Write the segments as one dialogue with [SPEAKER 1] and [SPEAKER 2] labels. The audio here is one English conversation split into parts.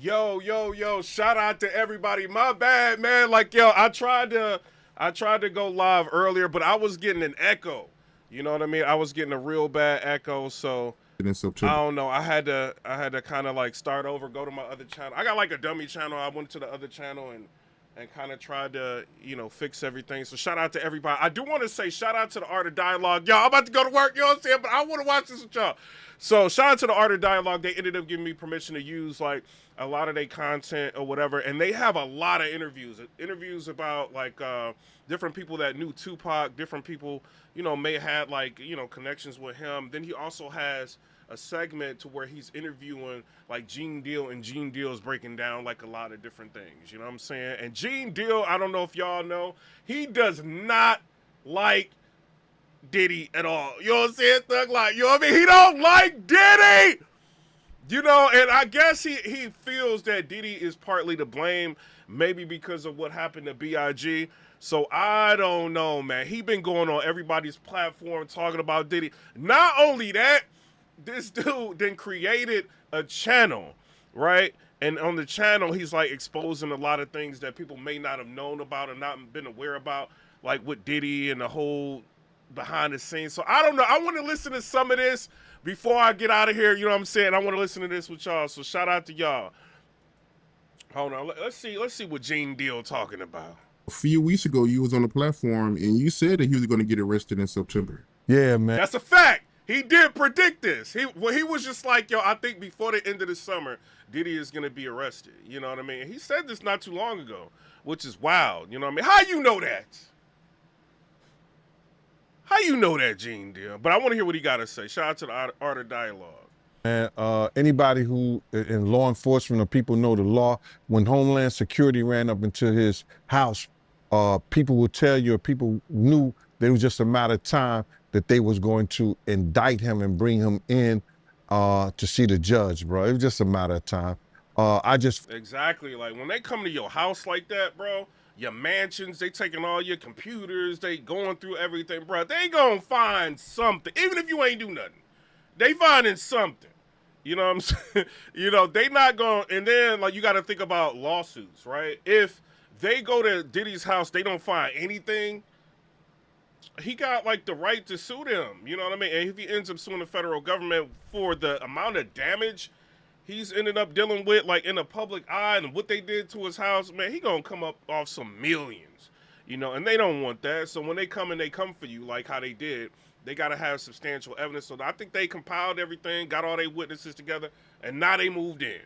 [SPEAKER 1] Yo, shout out to everybody. My bad, man. Like, yo, I tried to go live earlier, but I was getting an echo. You know what I mean? I was getting a real bad echo, so
[SPEAKER 2] In
[SPEAKER 1] I
[SPEAKER 2] September.
[SPEAKER 1] don't know. I had to kind of like start over, go to my other channel. I got like a dummy channel. I went to the other channel and kind of tried to, fix everything. So shout out to everybody. I do want to say shout out to the Art of Dialogue. Y'all, I'm about to go to work, you know what I'm saying? But I want to watch this with y'all. So shout out to the Art of Dialogue. They ended up giving me permission to use like a lot of their content or whatever. And they have a lot of interviews. Interviews about like different people that knew Tupac, different people, may have had like, connections with him. Then he also has a segment to where he's interviewing like Gene Deal, and Gene Deal is breaking down like a lot of different things. You know what I'm saying? And Gene Deal, I don't know if y'all know, he does not like Diddy at all. You know what I'm saying? Thug like, you know what I mean? He don't like Diddy! And I guess he feels that Diddy is partly to blame, maybe because of what happened to B.I.G. So I don't know, man. He been going on everybody's platform talking about Diddy. Not only that, this dude then created a channel, right? And on the channel, he's like exposing a lot of things that people may not have known about or not been aware about, like with Diddy and the whole behind the scenes. So I don't know. I want to listen to some of this before I get out of here. You know what I'm saying? I want to listen to this with y'all. So shout out to y'all. Hold on. Let's see what Gene Deal talking about.
[SPEAKER 2] A few weeks ago, you was on the platform and you said that he was going to get arrested in September.
[SPEAKER 3] Yeah, man.
[SPEAKER 1] That's a fact. He did predict this. He was just like, yo, I think before the end of the summer, Diddy is going to be arrested. You know what I mean? He said this not too long ago, which is wild. You know what I mean? How you know that? How you know that, Gene Deal? But I want to hear what he got to say. Shout out to the Art of Dialogue.
[SPEAKER 3] And anybody who in law enforcement or people know the law, when Homeland Security ran up into his house, people will tell you, or people knew that it was just a matter of time that they was going to indict him and bring him in to see the judge, bro. It was just a matter of time.
[SPEAKER 1] Exactly. Like when they come to your house like that, bro, your mansions, they taking all your computers, they going through everything, bro. They gonna find something, even if you ain't do nothing. They finding something. You know what I'm saying? They not going, and then like you got to think about lawsuits, right? If they go to Diddy's house, they don't find anything, he got like the right to sue them. You know what I mean? And if he ends up suing the federal government for the amount of damage he's ended up dealing with, like in the public eye, and what they did to his house, man, he gonna come up off some millions, and they don't want that. So when they come for you, like how they did, they gotta have substantial evidence. So I think they compiled everything, got all their witnesses together, and now they moved in.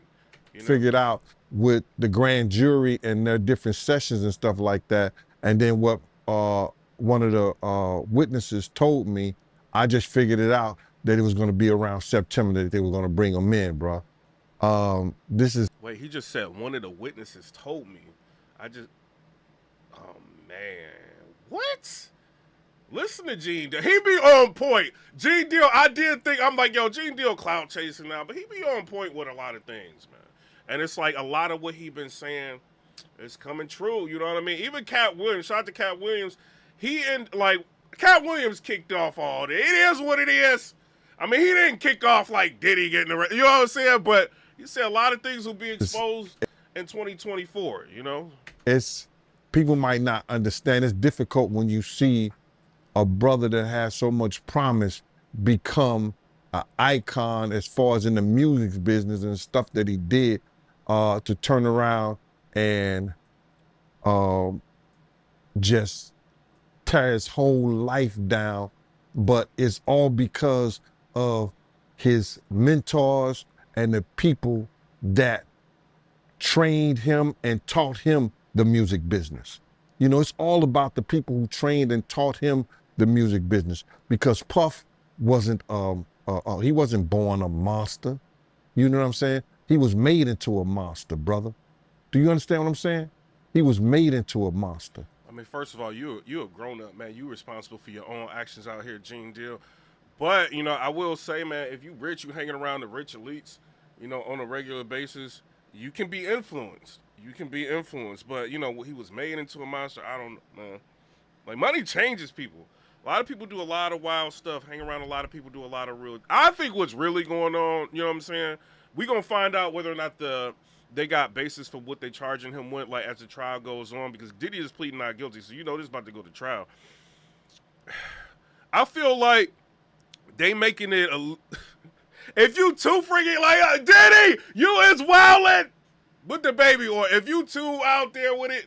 [SPEAKER 3] Figured out with the grand jury and their different sessions and stuff like that. And then what one of the witnesses told me, I just figured it out that it was going to be around September that they were going to bring him in, bro.
[SPEAKER 1] Wait, he just said one of the witnesses told me. Oh man, what? Listen to Gene Deal. He be on point. Gene Deal, I did think, I'm like, yo, Gene Deal clout chasing now, but he be on point with a lot of things, man. And it's like a lot of what he been saying is coming true, you know what I mean? Even Cat Williams, shout out to Cat Williams, Cat Williams kicked off all that. It is what it is. I mean, he didn't kick off like Diddy getting arrested, you know what I'm saying? But he said a lot of things will be exposed in 2024,
[SPEAKER 3] People might not understand. It's difficult when you see a brother that has so much promise become an icon as far as in the music business and stuff that he did, to turn around and just tear his whole life down. But it's all because of his mentors and the people that trained him and taught him the music business. It's all about the people who trained and taught him the music business, because Puff wasn't he wasn't born a monster. You know what I'm saying? He was made into a monster, brother. Do you understand what I'm saying? He was made into a monster.
[SPEAKER 1] I mean, first of all, you a grown up, man. You responsible for your own actions out here, Gene Deal. But I will say, man, if you rich, you hanging around the rich elites, on a regular basis, you can be influenced. But he was made into a monster. I don't know, man. Like, money changes people. A lot of people do a lot of wild stuff, hang around a lot of people, do a lot of real. I think what's really going on, you know what I'm saying? We're going to find out whether or not the they got basis for what they charging him with, like as the trial goes on, because Diddy is pleading not guilty, so you know this is about to go to trial. I feel like they making it a. If you too freaking like Diddy, you is wildin' with the baby, or if you too out there with it,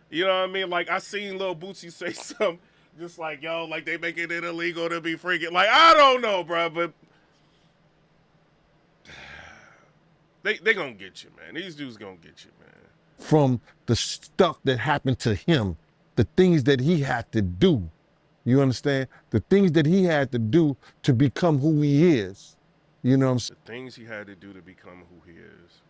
[SPEAKER 1] you know what I mean? Like I seen Lil Bootsy say something just like, yo, like they making it illegal to be freaking. Like I don't know, bro, but they gonna get you, man. These dudes gonna get you, man.
[SPEAKER 3] From the stuff that happened to him, the things that he had to do. You understand? The things that he had to do to become who he is. You know what I'm saying?
[SPEAKER 1] The things he had to do to become who he is.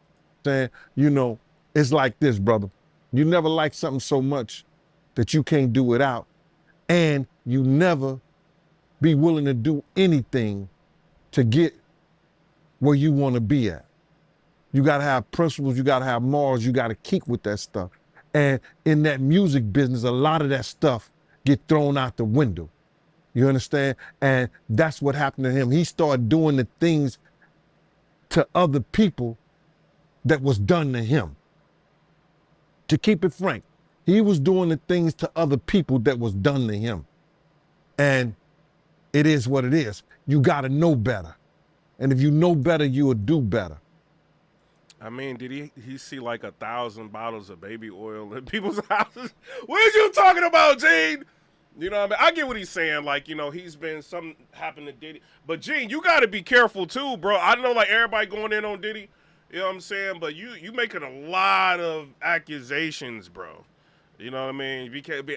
[SPEAKER 3] Saying, you know, it's like this, brother. You never like something so much that you can't do without, and you never be willing to do anything to get where you want to be at. You got to have principles, you got to have morals, you got to keep with that stuff. And in that music business, a lot of that stuff get thrown out the window. You understand? And that's what happened to him. He started doing the things to other people that was done to him. To keep it frank, he was doing the things to other people that was done to him. And it is what it is. You got to know better. And if you know better, you will do better.
[SPEAKER 1] I mean, did he see like 1,000 bottles of baby oil in people's houses? What are you talking about, Gene? You know what I mean? I get what he's saying. Like, you know, he's been, something happened to Diddy. But, Gene, you got to be careful, too, bro. I know, like, everybody going in on Diddy. You know what I'm saying? But you making a lot of accusations, bro. You know what I mean? You can't be,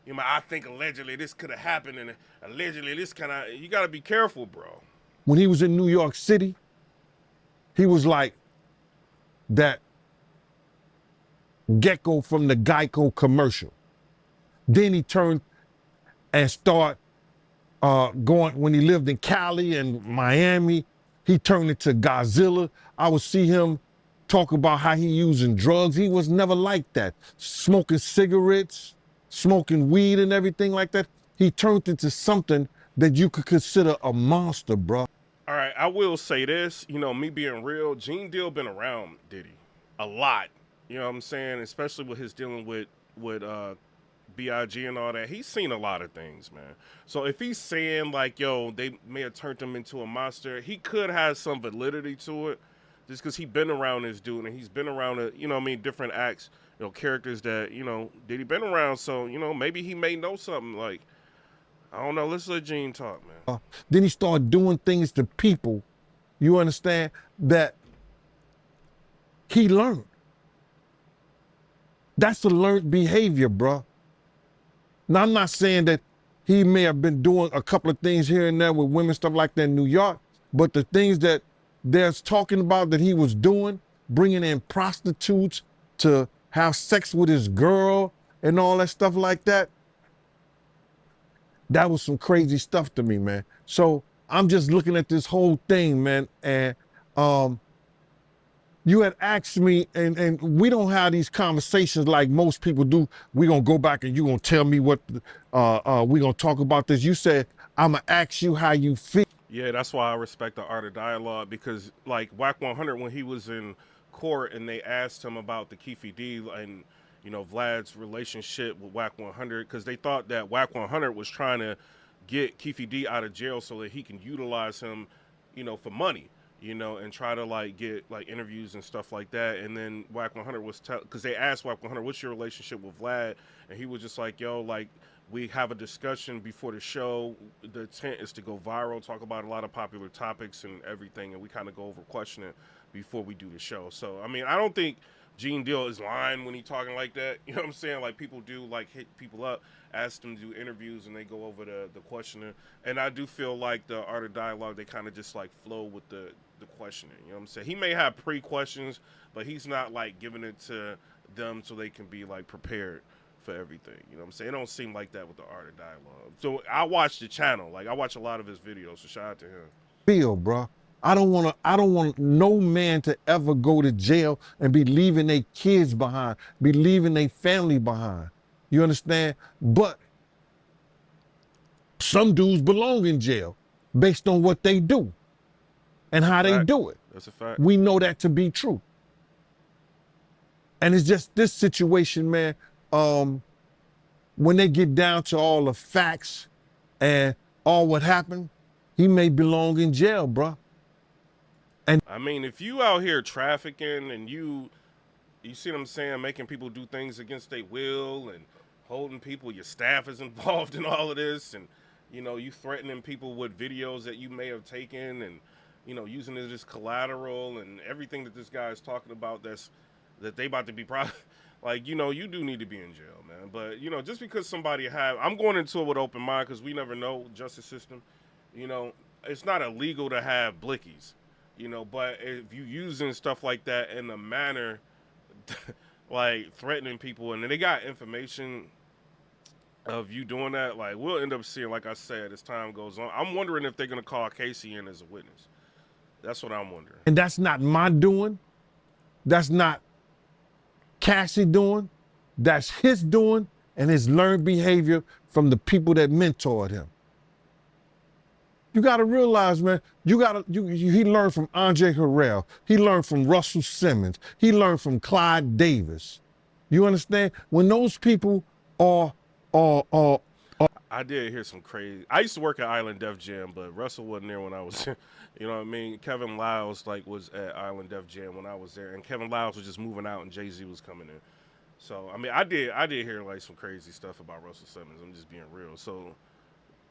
[SPEAKER 1] you know, I think allegedly this could have happened, and allegedly this kind of, you got to be careful, bro.
[SPEAKER 3] When he was in New York City, he was like that gecko from the Geico commercial. Then he turned and started going, when he lived in Cali and Miami, he turned into Godzilla. I would see him talk about how he using drugs. He was never like that. Smoking cigarettes, smoking weed and everything like that. He turned into something that you could consider a monster, bro.
[SPEAKER 1] All right, I will say this, you know, me being real, Gene Deal been around Diddy a lot. You know what I'm saying? Especially with his dealing with B.I.G. and all that. He's seen a lot of things, man. So if he's saying like, yo, they may have turned him into a monster, he could have some validity to it just because he been around this dude and he's been around, you know what I mean, different acts, you know, characters that, you know, Diddy been around. So, you know, maybe he may know something like, I don't know. Let's let Gene talk, man.
[SPEAKER 3] Then he started doing things to people, you understand, that he learned. That's a learned behavior, bro. Now, I'm not saying that he may have been doing a couple of things here and there with women, stuff like that in New York, but the things that there's talking about that he was doing, bringing in prostitutes to have sex with his girl and all that stuff like that, that was some crazy stuff to me, man. So I'm just looking at this whole thing, man, and you had asked me, and we don't have these conversations like most people do. We're going to go back and you're going to tell me what, we're going to talk about this. You said, I'm going to ask you how you feel.
[SPEAKER 1] Yeah, that's why I respect the art of dialogue, because like Wack 100, when he was in court and they asked him about the Keefe D and, you know, Vlad's relationship with Wack 100, because they thought that Wack 100 was trying to get Keefe D out of jail so that he can utilize him, you know, for money. You know, and try to like get like interviews and stuff like that. And then Wack 100 was because they asked Wack 100, what's your relationship with Vlad? And he was just like, yo, like we have a discussion before the show. The intent is to go viral, talk about a lot of popular topics and everything. And we kind of go over questioning before we do the show. So, I mean, I don't think Gene Deal is lying when he talking like that. You know what I'm saying? Like people do like hit people up, ask them to do interviews, and they go over the questioning. And I do feel like the art of dialogue, they kind of just like flow with the questioning. You know what I'm saying? He may have pre-questions, but he's not like giving it to them so they can be like prepared for everything. You know what I'm saying? It don't seem like that with the art of dialogue. So I watch the channel. Like I watch a lot of his videos, so shout out to him.
[SPEAKER 3] Feel, bro. I don't want no man to ever go to jail and be leaving their kids behind, be leaving their family behind. You understand? But some dudes belong in jail based on what they do and how they do it.
[SPEAKER 1] That's a fact.
[SPEAKER 3] We know that to be true. And it's just this situation, man. When they get down to all the facts and all what happened, he may belong in jail, bro.
[SPEAKER 1] I mean, if you out here trafficking and you see what I'm saying, making people do things against their will and holding people, your staff is involved in all of this, and you know, you threatening people with videos that you may have taken and, you know, using it as collateral and everything that this guy is talking about that they about to be like, you know, you do need to be in jail, man. But, you know, just because somebody I'm going into it with open mind because we never know justice system. You know, it's not illegal to have blickies, you know, but if you using stuff like that in a manner like threatening people and then they got information of you doing that, like we'll end up seeing, like I said, as time goes on. I'm wondering if they're going to call Casey in as a witness. That's what I'm wondering.
[SPEAKER 3] And that's not my doing. That's not Cassie doing. That's his doing and his learned behavior from the people that mentored him. You got to realize, man, he learned from Andre Harrell. He learned from Russell Simmons. He learned from Clyde Davis. You understand? When those people are
[SPEAKER 1] I did hear some crazy. I used to work at Island Def Jam, but Russell wasn't there when I was there. You know what I mean? Kevin Lyles was at Island Def Jam when I was there, and Kevin Lyles was just moving out, and Jay-Z was coming in. So I mean, I did hear like some crazy stuff about Russell Simmons. I'm just being real. So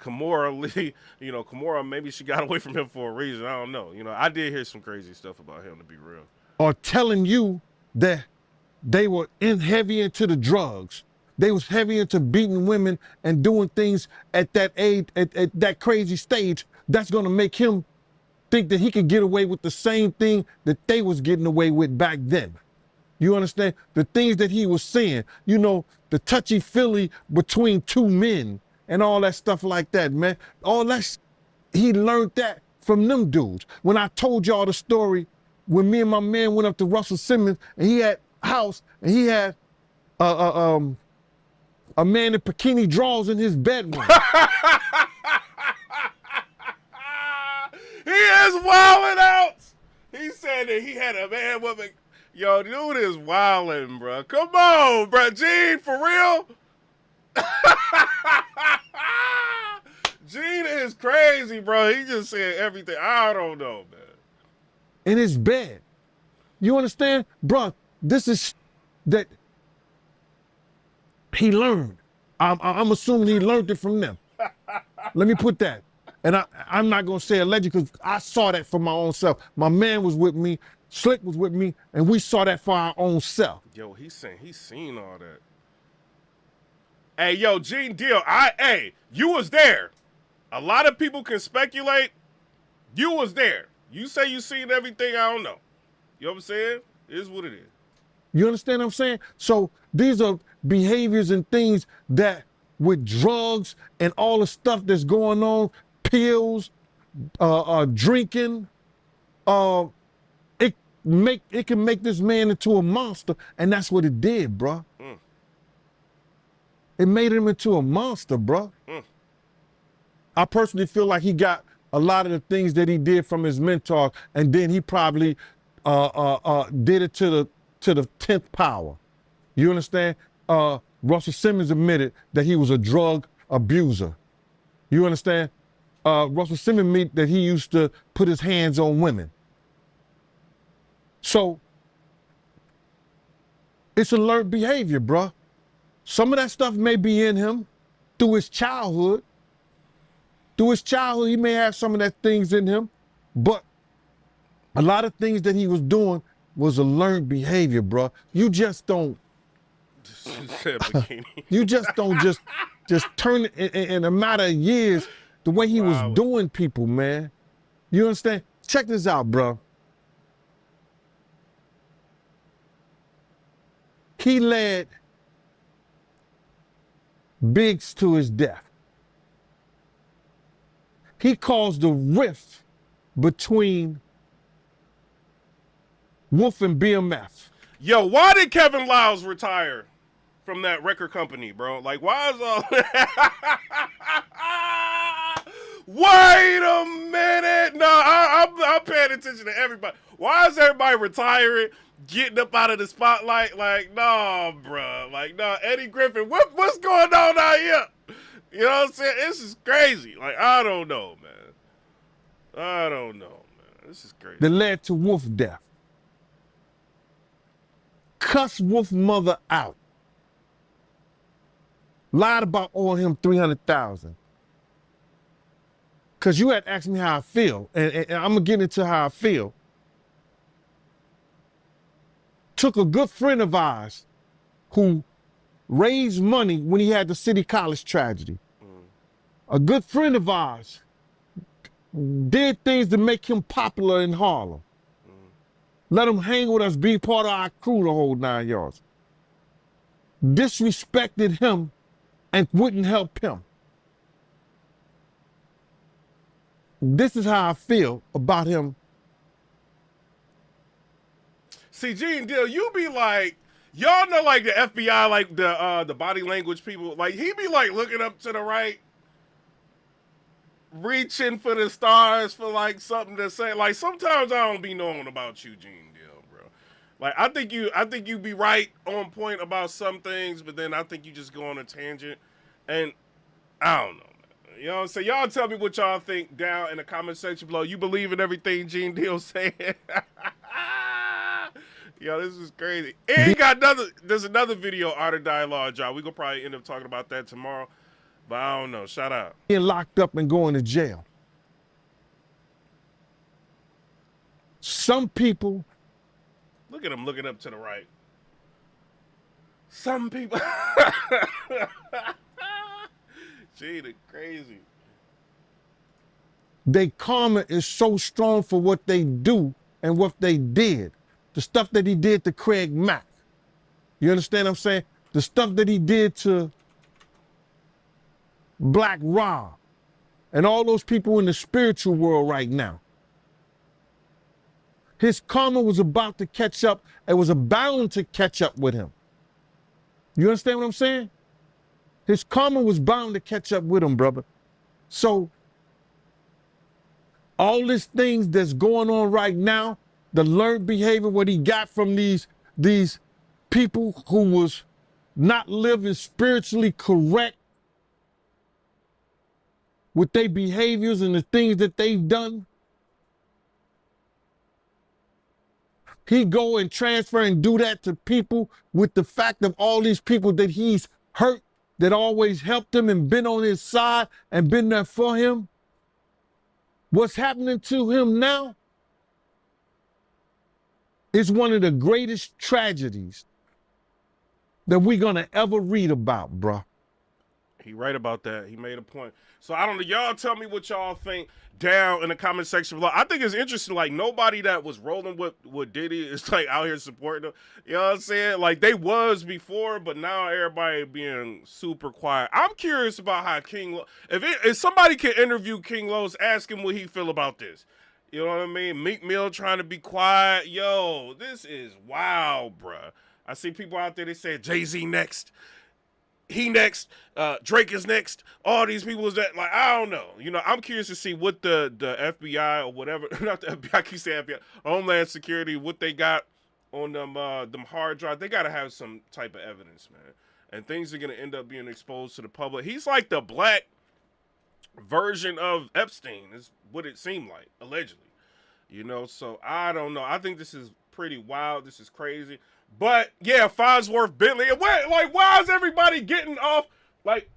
[SPEAKER 1] Kimora Lee, you know, Kimora, maybe she got away from him for a reason. I don't know. You know, I did hear some crazy stuff about him, to be real.
[SPEAKER 3] Are telling you that they were heavy into the drugs. They was heavy into beating women and doing things at that age, at that crazy stage. That's gonna make him think that he could get away with the same thing that they was getting away with back then. You understand? The things that he was saying, you know, the touchy-feely between two men and all that stuff like that, man. All that, he learned that from them dudes. When I told y'all the story, when me and my man went up to Russell Simmons and he had a house and he had a man in bikini drawers in his bedroom.
[SPEAKER 1] He is wilding out. He said that he had a man with a... Yo, dude is wilding, bro. Come on, bro. Gene, for real? Gene is crazy, bro. He just said everything. I don't know, man.
[SPEAKER 3] In his bed. You understand? Bro, this is that he learned. I'm assuming he learned it from them. Let me put that. And I'm not going to say alleged because I saw that for my own self. My man was with me, Slick was with me, and we saw that for our own self.
[SPEAKER 1] Yo, he's saying he's seen all that. Hey, yo, Gene Deal, hey, you was there. A lot of people can speculate. You was there. You say you seen everything, I don't know. You know what I'm saying? It is what it is.
[SPEAKER 3] You understand what I'm saying? So these are behaviors and things that with drugs and all the stuff that's going on, pills, drinking, it can make this man into a monster, and that's what it did, bro. It made him into a monster, bro. I personally feel like he got a lot of the things that he did from his mentor, and then he probably did it to the 10th power. You understand? Russell Simmons admitted that he was a drug abuser. You understand? Russell Simmons admitted that he used to put his hands on women. So it's a learned behavior, bro. Some of that stuff may be in him through his childhood. Through his childhood, he may have some of that things in him, but a lot of things that he was doing was a learned behavior, bro. You just don't. You just don't just turn it in a matter of years the way he was doing people, man. You understand? Check this out, bro. He led Biggs to his death. He caused a rift between Wolf and BMF.
[SPEAKER 1] Yo, why did Kevin Lyles retire from that record company, bro? Like, why is all Wait a minute. No, I'm paying attention to everybody. Why is everybody retiring, getting up out of the spotlight? Like, no, bruh. Like, no, Eddie Griffin, what's going on out here? You know what I'm saying? This is crazy. Like, I don't know, man. I don't know, man. This is crazy.
[SPEAKER 3] That led to Wolf death. Cuss Wolf mother out. Lied about owing him $300,000. Cause you had asked me how I feel, and I'm gonna get into how I feel. Took a good friend of ours who raised money when he had the City College tragedy. A good friend of ours did things to make him popular in Harlem. Let him hang with us, be part of our crew the whole 9 yards. Disrespected him and wouldn't help him. This is how I feel about him.
[SPEAKER 1] See, Gene Deal, you be like, y'all know like the FBI, like the body language people, like he be like looking up to the right, reaching for the stars for like something to say. Like sometimes I don't be knowing about you, Gene Deal, bro. Like I think you be right on point about some things, but then I think you just go on a tangent, and I don't know. You know what I'm saying? Y'all tell me what y'all think down in the comment section below. You believe in everything Gene Deal's saying? Yo, this is crazy. And he got there's another video, Art of Dialogue, y'all. We gonna probably end up talking about that tomorrow. But I don't know. Shout out.
[SPEAKER 3] Being locked up and going to jail. Some people.
[SPEAKER 1] Look at him looking up to the right. Some people. Gee, they crazy.
[SPEAKER 3] Their karma is so strong for what they do and what they did. The stuff that he did to Craig Mack. You understand what I'm saying? The stuff that he did to Black Rob and all those people in the spiritual world right now. His karma was about to catch up. It was bound to catch up with him. You understand what I'm saying? His karma was bound to catch up with him, brother. So all these things that's going on right now, the learned behavior, what he got from these people who was not living spiritually correct with their behaviors and the things that they've done. He go and transfer and do that to people with the fact of all these people that he's hurt, that always helped him and been on his side and been there for him. What's happening to him now is one of the greatest tragedies that we're gonna ever read about, bruh.
[SPEAKER 1] He right about that. He made a point. So I don't know. Y'all tell me what y'all think down in the comment section below. I think it's interesting. Like nobody that was rolling with Diddy is like out here supporting him. You know what I'm saying? Like they was before, but now everybody being super quiet. I'm curious about how King Lo, if somebody can interview King Los, ask him what he feel about this. You know what I mean? Meek Mill trying to be quiet. Yo, this is wild, bruh. I see people out there, they say Jay-Z next. He next, Drake is next. All these people is that, like, I don't know. You know, I'm curious to see what the FBI or whatever, not the FBI, I keep saying FBI, Homeland Security, what they got on them hard drives. They got to have some type of evidence, man. And things are going to end up being exposed to the public. He's like the black version of Epstein, is what it seemed like, allegedly. You know, so I don't know. I think this is pretty wild. This is crazy. But yeah, Fosworth, Bentley. Why is everybody getting off? Like,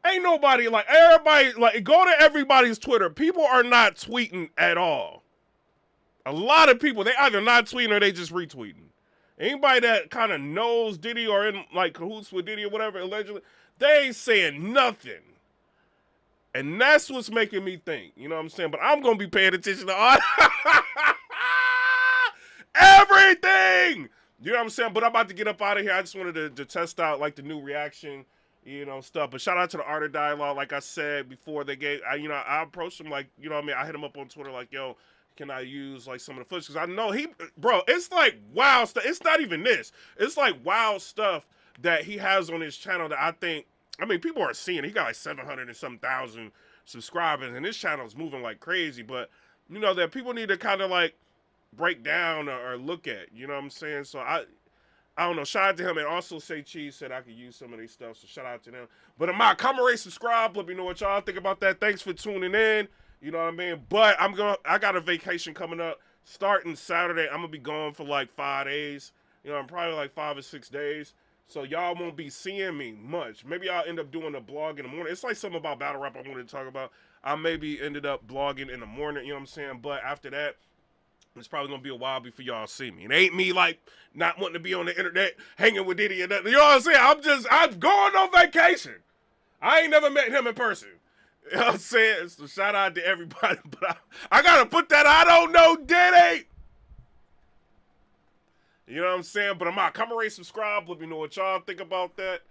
[SPEAKER 1] ain't nobody, like, everybody, like, go to everybody's Twitter. People are not tweeting at all. A lot of people, they either not tweeting or they just retweeting. Anybody that kind of knows Diddy or in, like, cahoots with Diddy or whatever, allegedly, they ain't saying nothing. And that's what's making me think. You know what I'm saying? But I'm going to be paying attention to all everything. You know what I'm saying? But I'm about to get up out of here. I just wanted to test out like the new reaction, you know, stuff. But shout out to the Art of Dialogue. Like I said before, they gave, I approached him like, you know what I mean? I hit him up on Twitter like, yo, can I use like some of the footage? Because I know bro, it's like wild stuff. It's not even this. It's like wild stuff that he has on his channel that I think, I mean, people are seeing. He got like 700 and some thousand subscribers, and this channel is moving like crazy. But you know that people need to kind of like break down or look at. You know what I'm saying? So I don't know. Shout out to him, and also Say Cheese said I could use some of these stuff. So shout out to them. But come rate, subscribe. Let me know what y'all think about that. Thanks for tuning in. You know what I mean? But I got a vacation coming up starting Saturday. I'm gonna be gone for like 5 days. You know, I'm probably like 5 or 6 days. So y'all won't be seeing me much. Maybe I'll end up doing a blog in the morning. It's like something about battle rap I wanted to talk about. I maybe ended up blogging in the morning, you know what I'm saying? But after that, it's probably gonna be a while before y'all see me. It ain't me like not wanting to be on the internet hanging with Diddy and nothing. You know what I'm saying? I'm going on vacation. I ain't never met him in person. You know what I'm saying? So shout out to everybody. But I gotta put that I don't know Diddy. You know what I'm saying? But I'm out. Come and rate, subscribe. Let me know what y'all think about that.